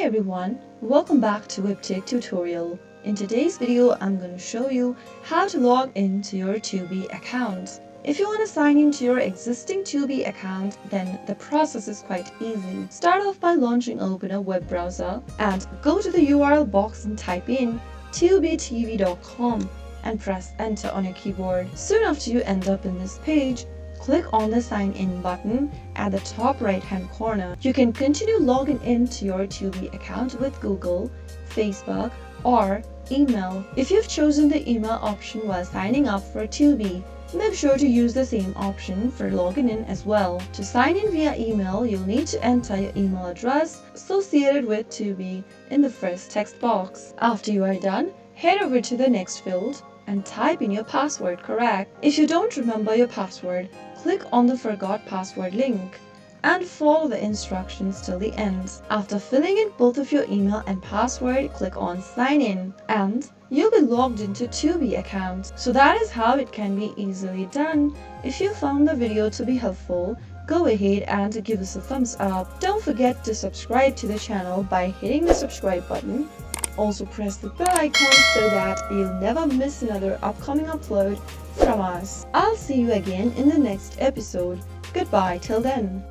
everyone, welcome back to Webtech Tutorial. In today's video, I'm going to show you how to log into your Tubi account. If you want to sign into your existing Tubi account, then the process is quite easy. Start off by open a web browser and go to the URL box and type in tubitv.com and press enter on your keyboard. Soon after you end up in this page, click on the sign in button at the top right hand corner. You can continue logging into your Tubi account with Google, Facebook, or email. If you've chosen the email option while signing up for Tubi, make sure to use the same option for logging in as well. To sign in via email, you'll need to enter your email address associated with Tubi in the first text box. After you are done, head over to the next field and type in your password correct. If you don't remember your password, click on the Forgot Password link and follow the instructions till the end. After filling in both of your email and password, click on Sign In and you'll be logged into Tubi account. So that is how it can be easily done. If you found the video to be helpful, go ahead and give us a thumbs up. Don't forget to subscribe to the channel by hitting the subscribe button. Also press the bell icon so that you'll never miss another upcoming upload from us. I'll see you again in the next episode. Goodbye till then.